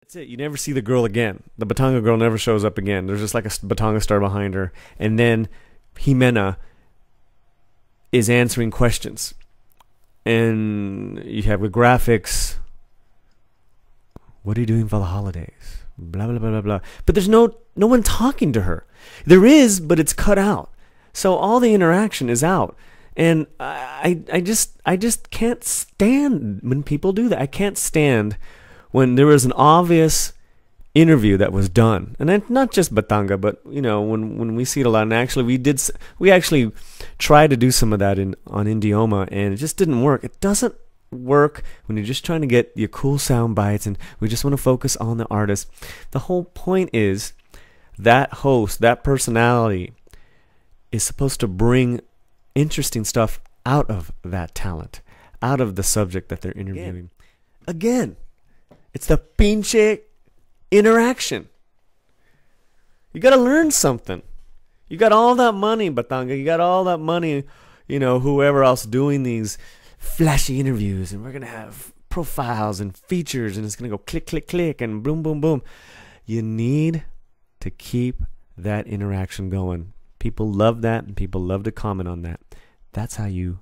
That's it. You never see the girl again. The Batanga girl never shows up again. There's just like a Batanga star behind her. And then Jimena is answering questions. And you have the graphics. What are you doing for the holidays? Blah, blah, blah, blah, blah. But there's no one talking to her. There is, but it's cut out. So all the interaction is out. And I just can't stand when people do that. I can't stand when there was an obvious interview that was done. And not just Batanga, but, you know, when we see it a lot. And actually, we actually tried to do some of that on Indioma, and it just didn't work. It doesn't work when you're just trying to get your cool sound bites and we just want to focus on the artist. The whole point is that host, that personality is supposed to bring interesting stuff out of that talent, out of the subject that they're interviewing. Again, it's the pinche interaction. You got to learn something. You got all that money, Batanga. You got all that money, you know, whoever else doing these flashy interviews, and we're going to have profiles and features, and it's going to go click, click, click, and boom, boom, boom. You need to keep that interaction going. People love that, and people love to comment on that. That's how you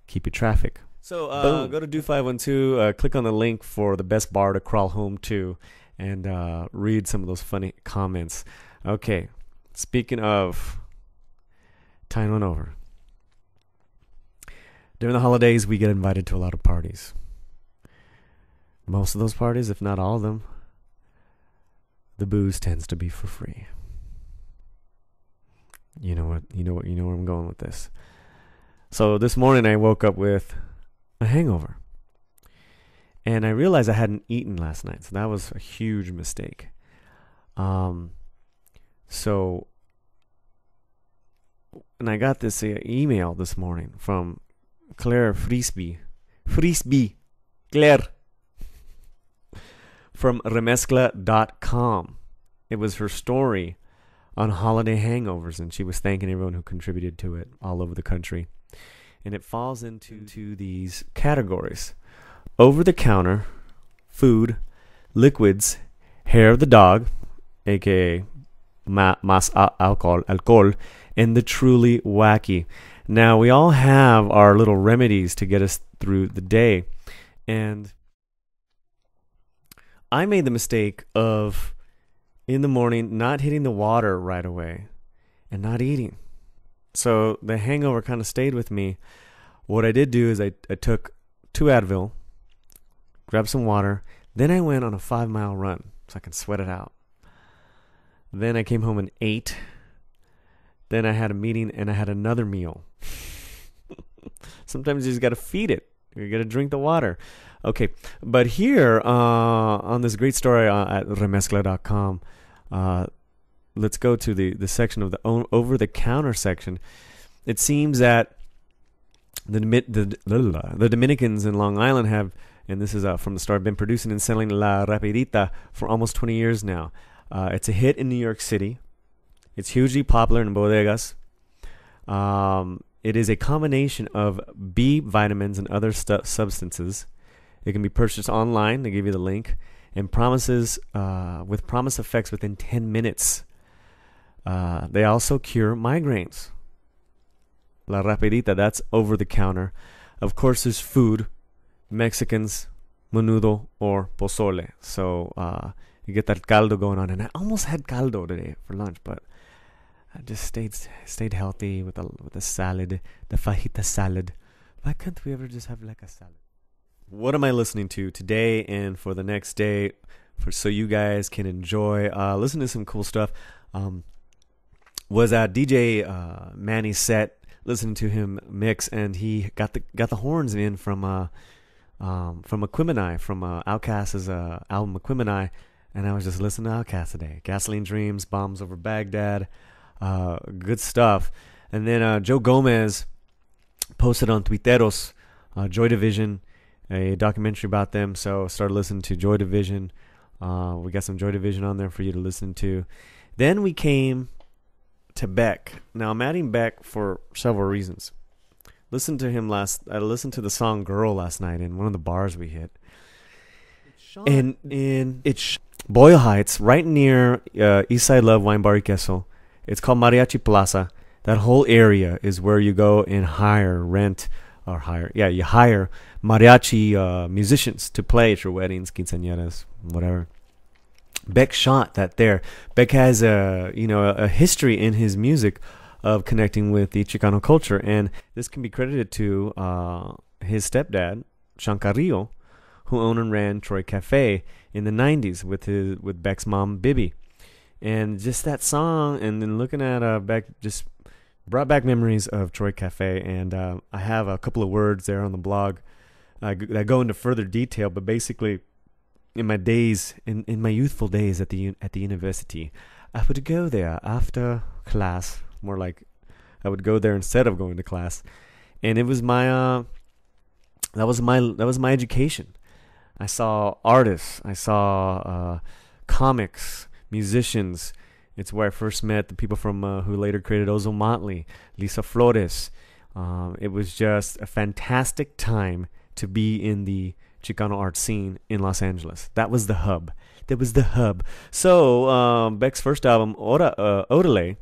keep your traffic. So go to Do512, click on the link for the best bar to crawl home to, and read some of those funny comments. Okay, speaking of tying one over. During the holidays, we get invited to a lot of parties. Most of those parties, if not all of them, the booze tends to be for free. You know where I'm going with this. So this morning I woke up with a hangover. And I realized I hadn't eaten last night. So that was a huge mistake. And I got this email this morning from Claire Frisbee, Claire, from Remezcla.com. It was her story on holiday hangovers, and she was thanking everyone who contributed to it all over the country. And it falls into these categories: over-the-counter, food, liquids, hair of the dog, aka más alcohol, and the truly wacky. Now, we all have our little remedies to get us through the day. And I made the mistake of, in the morning, not hitting the water right away and not eating. So the hangover kind of stayed with me. What I did do is I took 2 Advil, grabbed some water, then I went on a 5-mile run so I can sweat it out. Then I came home and ate. Then I had a meeting and I had another meal. Sometimes you just got to feed it. You got to drink the water. Okay, but here on this great story at Remezcla.com, let's go to the section of the over-the-counter section. It seems that the Dominicans in Long Island have, and this is from the start, been producing and selling La Rapidita for almost 20 years now. It's a hit in New York City. It's hugely popular in bodegas. It is a combination of B vitamins and other substances. It can be purchased online. They give you the link, and promises with promise effects within 10 minutes. They also cure migraines. La Rapidita, that's over the counter. Of course, there's food, Mexicans, menudo or pozole. So you get that caldo going on, and I almost had caldo today for lunch, but I just stayed healthy with the salad, the fajita salad. Why can't we ever just have like a salad? What am I listening to today and for the next day, so you guys can enjoy listen to some cool stuff? Was at DJ Manny's set, listening to him mix, and he got the horns in from Aquemini, from Outkast's album Aquemini, and I was just listening to Outkast today. Gasoline Dreams, Bombs Over Baghdad. Good stuff. And then Joe Gomez posted on Twitteros Joy Division, a documentary about them. So started listening to Joy Division. We got some Joy Division on there for you to listen to. Then we came to Beck. Now I'm adding Beck for several reasons. I listened to the song Girl last night in one of the bars we hit. And Boyle Heights, right near Eastside Love Wine Bar y Queso. It's called Mariachi Plaza. That whole area is where you go and you hire mariachi musicians to play at your weddings, quinceañeras, whatever. Beck shot that there. Beck has a history in his music of connecting with the Chicano culture, and this can be credited to his stepdad, Sean Carrillo, who owned and ran Troy Cafe in the 90s with Beck's mom, Bibi. And just that song, and then looking at Beck, just brought back memories of Troy Cafe. And I have a couple of words there on the blog that go into further detail, but basically, in my days, in my youthful days at the university, I would go there after class. More like I would go there instead of going to class, and it was my that was my education. I saw artists, I saw comics, musicians. It's where I first met the people from who later created Ozo Motley, Lisa Flores. It was just a fantastic time to be in the Chicano art scene in Los Angeles. That was the hub. So Beck's first album, Orale,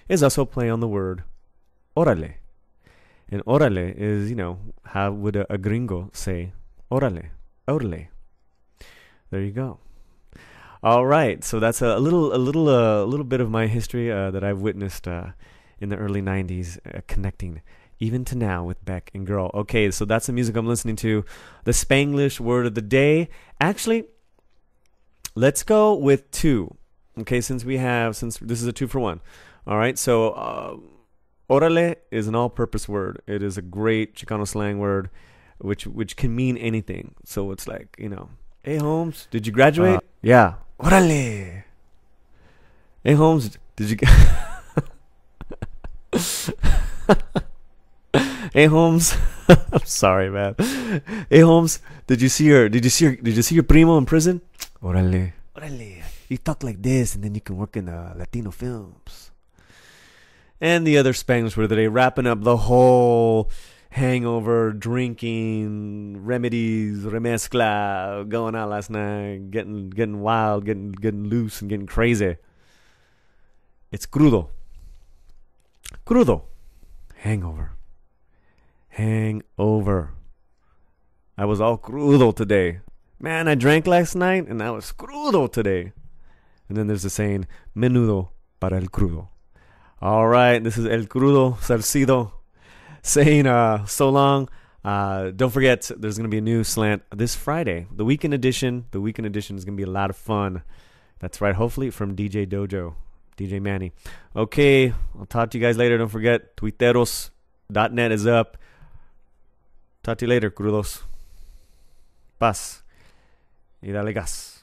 is also a play on the word orale. And orale is, how would a gringo say orale? Orale. There you go. All right, so that's a little bit of my history that I've witnessed in the early 90s, connecting even to now with Beck and Girl. Okay, so that's the music I'm listening to. The Spanglish word of the day. Actually, let's go with two. Okay, since this is a 2-for-1. All right, so orale is an all-purpose word. It is a great Chicano slang word, which can mean anything. So it's like, hey Holmes, did you graduate? Yeah. Orale. Hey Holmes, did you? Hey Holmes, I'm sorry, man. Hey Holmes, did you see your primo in prison? Orale. You talk like this, and then you can work in Latino films. And the other Spanglish word of the day, wrapping up the whole hangover, drinking, remedies, remezcla, going out last night, getting wild, getting loose, and getting crazy. It's crudo. Hangover. I was all crudo today. Man, I drank last night, and I was crudo today. And then there's the saying, menudo para el crudo. All right, this is El Crudo Salcido saying so long. Don't forget, there's going to be a new slant this Friday, the weekend edition. The weekend edition is going to be a lot of fun. That's right, hopefully from DJ Dojo, DJ Manny. Okay, I'll talk to you guys later. Don't forget, tuiteros.net is up. Talk to you later, crudos. Paz. Y dale gas.